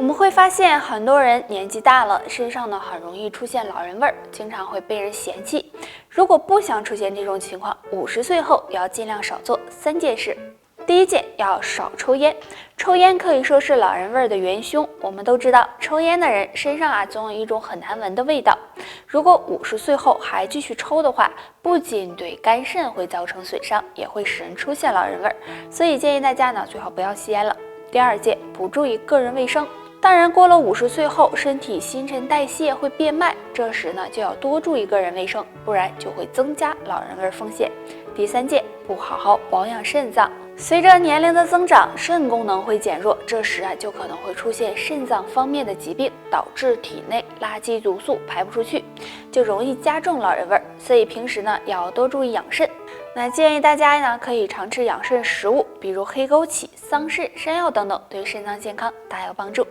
我们会发现很多人年纪大了，身上呢很容易出现老人味儿，经常会被人嫌弃。如果不想出现这种情况，50岁后要尽量少做3件事。第一件，要少抽烟。抽烟可以说是老人味儿的元凶。我们都知道，抽烟的人身上总有一种很难闻的味道。如果50岁后还继续抽的话，不仅对肝肾会造成损伤，也会使人出现老人味儿。所以建议大家呢，最好不要吸烟了。第二件，不注意个人卫生。当然，过了50岁后，身体新陈代谢会变慢，这时呢就要多注意个人卫生，不然就会增加老人味风险。第三件，不好好保养肾脏。随着年龄的增长，肾功能会减弱，这时就可能会出现肾脏方面的疾病，导致体内垃圾毒素排不出去，就容易加重老人味。所以平时呢要多注意养肾。那建议大家呢可以常吃养肾食物，比如黑枸杞、桑葚、山药等等，对肾脏健康大有帮助。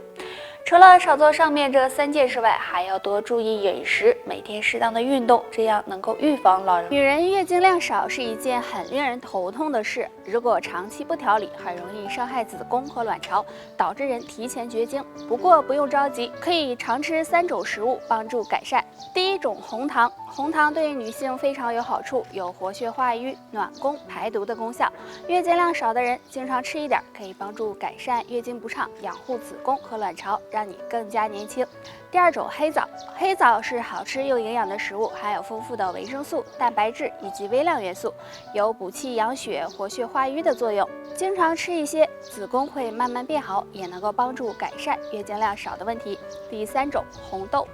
除了少做上面这3件事外，还要多注意饮食，每天适当的运动，这样能够预防老人。女人月经量少是一件很令人头痛的事，如果长期不调理，很容易伤害子宫和卵巢，导致人提前绝经。不过不用着急，可以常吃3种食物帮助改善。第一种，红糖。红糖对女性非常有好处，有活血化瘀、暖宫、排毒的功效。月经量少的人经常吃一点，可以帮助改善月经不畅，养护子宫和卵巢，让你更加年轻。第二种，黑枣。黑枣是好吃又营养的食物，含有丰富的维生素、蛋白质以及微量元素，有补气养血、活血化瘀的作用。经常吃一些，子宫会慢慢变好，也能够帮助改善月经量少的问题。第三种，红豆。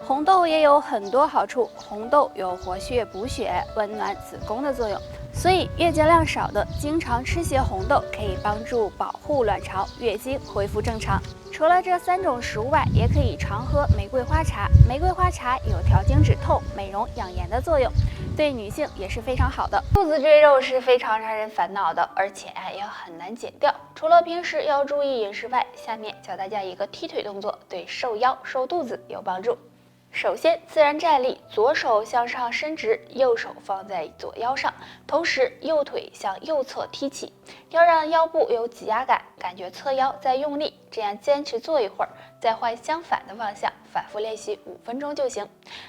红豆也有很多好处，红豆有活血补血、温暖子宫的作用，所以月经量少的经常吃些红豆，可以帮助保护卵巢，月经恢复正常。除了这3种食物外，也可以常喝玫瑰花茶。玫瑰花茶有调经止痛、美容养颜的作用，对女性也是非常好的。肚子赘肉是非常让人烦恼的，而且也很难减掉。除了平时要注意饮食外，下面教大家一个踢腿动作，对瘦腰、瘦肚子有帮助。首先，自然站立，左手向上伸直，右手放在左腰上，同时右腿向右侧踢起，要让腰部有挤压感，感觉侧腰在用力，这样坚持做一会儿，再换相反的方向，反复练习5分钟就行。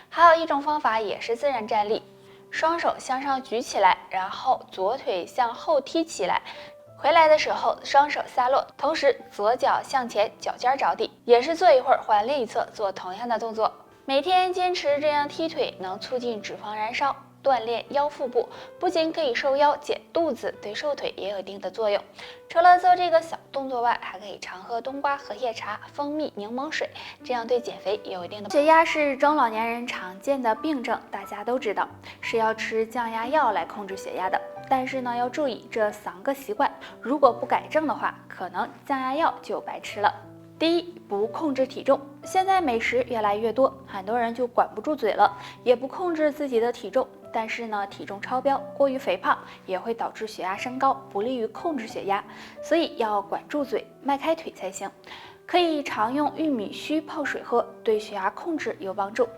还有一种方法也是自然站立，双手向上举起来，然后左腿向后踢起来。回来的时候，双手下落，同时左脚向前，脚尖着地，也是做一会儿，换另一侧做同样的动作。每天坚持这样踢腿，能促进脂肪燃烧，锻炼腰腹部，不仅可以瘦腰减肚子，对瘦腿也有一定的作用。除了做这个小动作外，还可以常喝冬瓜荷叶茶、蜂蜜柠檬水，这样对减肥也有一定的。血压是中老年人常见的病症，大家都知道是要吃降压药来控制血压的。但是呢，要注意这3个习惯，如果不改正的话，可能降压药就白吃了。第一，不控制体重。现在美食越来越多，很多人就管不住嘴了，也不控制自己的体重。但是呢，体重超标、过于肥胖也会导致血压升高，不利于控制血压，所以要管住嘴，迈开腿才行。可以常用玉米须泡水喝，对血压控制有帮助。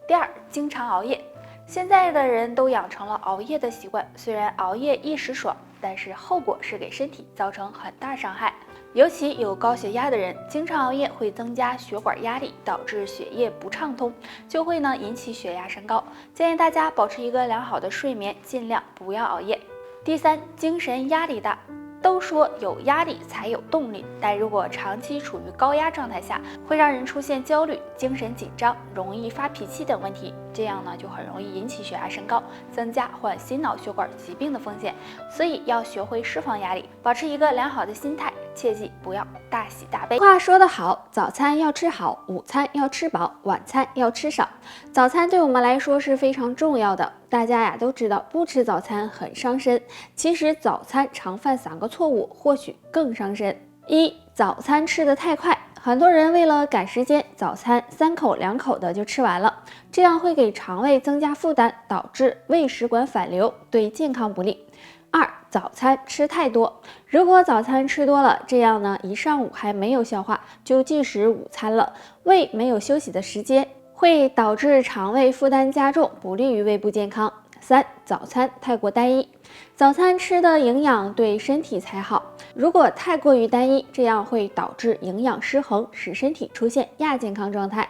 第二，经常熬夜。现在的人都养成了熬夜的习惯，虽然熬夜一时爽，但是后果是给身体造成很大伤害。尤其有高血压的人，经常熬夜会增加血管压力，导致血液不畅通，就会引起血压升高。建议大家保持一个良好的睡眠，尽量不要熬夜。第三，精神压力大。都说有压力才有动力，但如果长期处于高压状态下，会让人出现焦虑、精神紧张、容易发脾气等问题，这样呢就很容易引起血压升高，增加患心脑血管疾病的风险。所以要学会释放压力，保持一个良好的心态，切记不要大喜大悲。话说得好，早餐要吃好，午餐要吃饱，晚餐要吃少。早餐对我们来说是非常重要的，大家都知道不吃早餐很伤身，其实早餐常犯3个错误，或许更伤身。一，早餐吃得太快，很多人为了赶时间，早餐3口2口的就吃完了，这样会给肠胃增加负担，导致胃食管反流，对健康不利。2，早餐吃太多，如果早餐吃多了，这样呢，一上午还没有消化，就进食午餐了，胃没有休息的时间，会导致肠胃负担加重，不利于胃部健康。3、早餐太过单一，早餐吃的营养对身体才好，如果太过于单一，这样会导致营养失衡，使身体出现亚健康状态。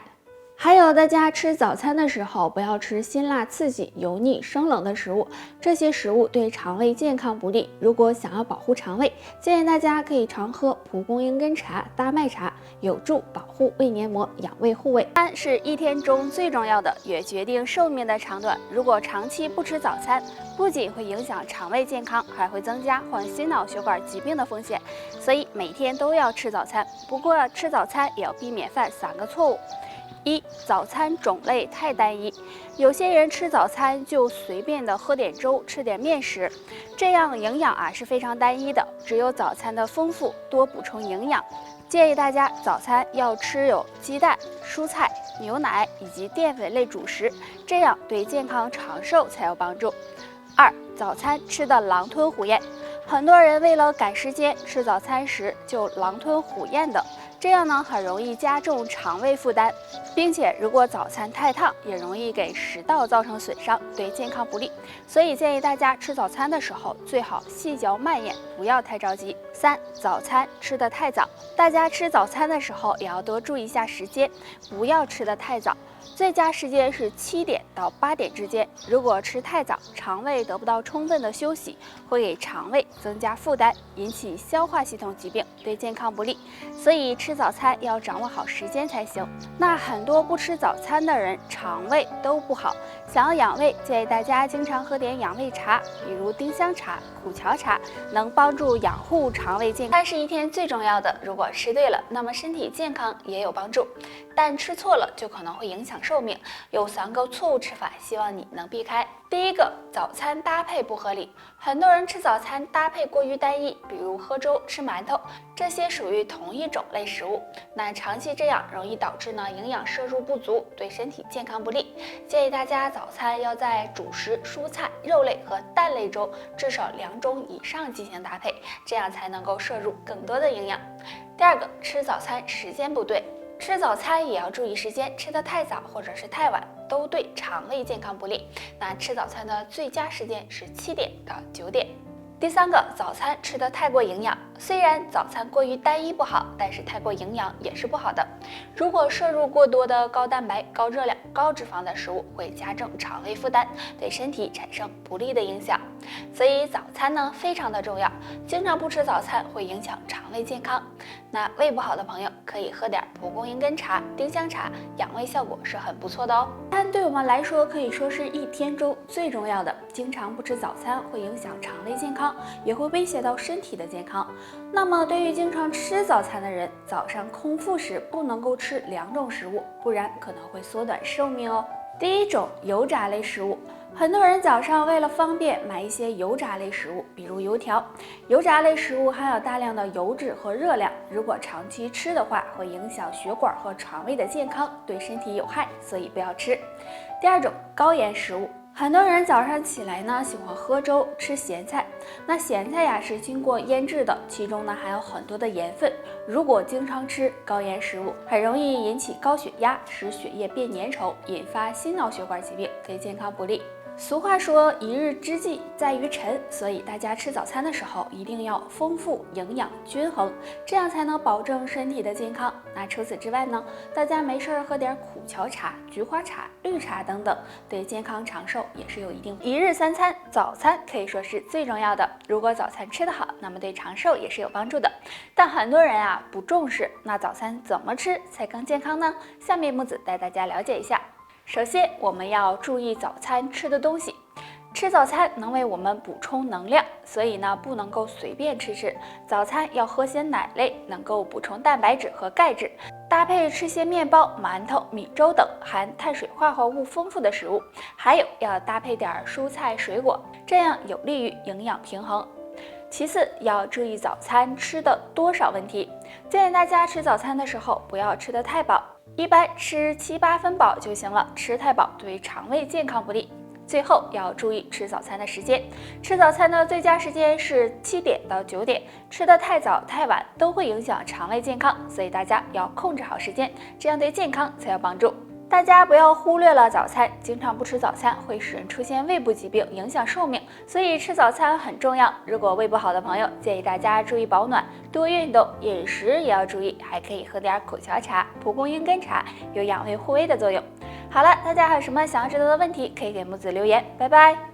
还有大家吃早餐的时候，不要吃辛辣刺激、油腻生冷的食物，这些食物对肠胃健康不利。如果想要保护肠胃，建议大家可以常喝蒲公英根茶、大麦茶，有助保护胃黏膜，养胃护胃。3是一天中最重要的，也决定寿命的长短。如果长期不吃早餐，不仅会影响肠胃健康，还会增加患心脑血管疾病的风险。所以每天都要吃早餐。不过吃早餐也要避免犯3个错误。1、早餐种类太单一，有些人吃早餐就随便的喝点粥，吃点面食，这样营养是非常单一的，只有早餐的丰富多补充营养。建议大家早餐要吃有鸡蛋、蔬菜、牛奶以及淀粉类主食，这样对健康长寿才有帮助。2、早餐吃的狼吞虎咽，很多人为了赶时间，吃早餐时就狼吞虎咽的，这样很容易加重肠胃负担，并且如果早餐太烫，也容易给食道造成损伤，对健康不利。所以建议大家吃早餐的时候最好细嚼慢咽，不要太着急。3、早餐吃得太早，大家吃早餐的时候也要多注意一下时间，不要吃得太早。最佳时间是7点到8点之间，如果吃太早，肠胃得不到充分的休息，会给肠胃增加负担，引起消化系统疾病，对健康不利。所以吃早餐要掌握好时间才行。那很多不吃早餐的人肠胃都不好，想要养胃，建议大家经常喝点养胃茶，比如丁香茶、苦荞茶，能帮助养护肠胃健康。餐是一天最重要的，如果吃对了，那么身体健康也有帮助，但吃错了就可能会影响寿命。有3个错误吃法，希望你能避开。第一个，早餐搭配不合理，很多人吃早餐搭配过于单一，比如喝粥、吃馒头，这些属于同一种类食物，那长期这样容易导致营养摄入不足，对身体健康不利。建议大家早餐要在主食、蔬菜、肉类和蛋类中至少2种以上进行搭配，这样才能够摄入更多的营养。第二个，吃早餐时间不对，吃早餐也要注意时间，吃得太早或者是太晚都对肠胃健康不利。那吃早餐的最佳时间是7点到9点。第3个，早餐吃得太过营养，虽然早餐过于单一不好，但是太过营养也是不好的。如果摄入过多的高蛋白、高热量、高脂肪的食物，会加重肠胃负担，对身体产生不利的影响。所以早餐非常的重要，经常不吃早餐会影响肠胃健康。那胃不好的朋友可以喝点蒲公英根茶、丁香茶，养胃效果是很不错的哦。餐对我们来说可以说是一天中最重要的，经常不吃早餐会影响肠胃健康，也会威胁到身体的健康。那么对于经常吃早餐的人，早上空腹时不能够吃2种食物，不然可能会缩短寿命哦。第1种，油炸类食物。很多人早上为了方便买一些油炸类食物，比如油条。油炸类食物含有大量的油脂和热量，如果长期吃的话，会影响血管和肠胃的健康，对身体有害，所以不要吃。第2种，高盐食物。很多人早上起来喜欢喝粥、吃咸菜。那咸菜是经过腌制的，其中含有很多的盐分。如果经常吃高盐食物，很容易引起高血压，使血液变粘稠，引发心脑血管疾病，对健康不利。俗话说一日之计在于晨，所以大家吃早餐的时候一定要丰富、营养均衡，这样才能保证身体的健康。那除此之外大家没事喝点苦荞茶、菊花茶、绿茶等等，对健康长寿也是有一定。一日3餐，早餐可以说是最重要的。如果早餐吃得好，那么对长寿也是有帮助的。但很多人不重视，那早餐怎么吃才更健康呢？下面木子带大家了解一下。首先，我们要注意早餐吃的东西。吃早餐能为我们补充能量，所以不能够随便吃。早餐要喝些奶类，能够补充蛋白质和钙质，搭配吃些面包、馒头、米粥等含碳水化合物丰富的食物，还有要搭配点蔬菜水果，这样有利于营养平衡。其次，要注意早餐吃的多少问题，建议大家吃早餐的时候不要吃得太饱，一般吃7、8分饱就行了，吃太饱对肠胃健康不利。最后要注意吃早餐的时间，吃早餐的最佳时间是7点到9点，吃得太早太晚都会影响肠胃健康，所以大家要控制好时间，这样对健康才有帮助。大家不要忽略了早餐，经常不吃早餐会使人出现胃部疾病，影响寿命，所以吃早餐很重要。如果胃不好的朋友，建议大家注意保暖，多运动，饮食也要注意，还可以喝点苦荞茶、蒲公英根茶，有养胃护胃的作用。好了，大家还有什么想要知道的问题，可以给木子留言，拜拜。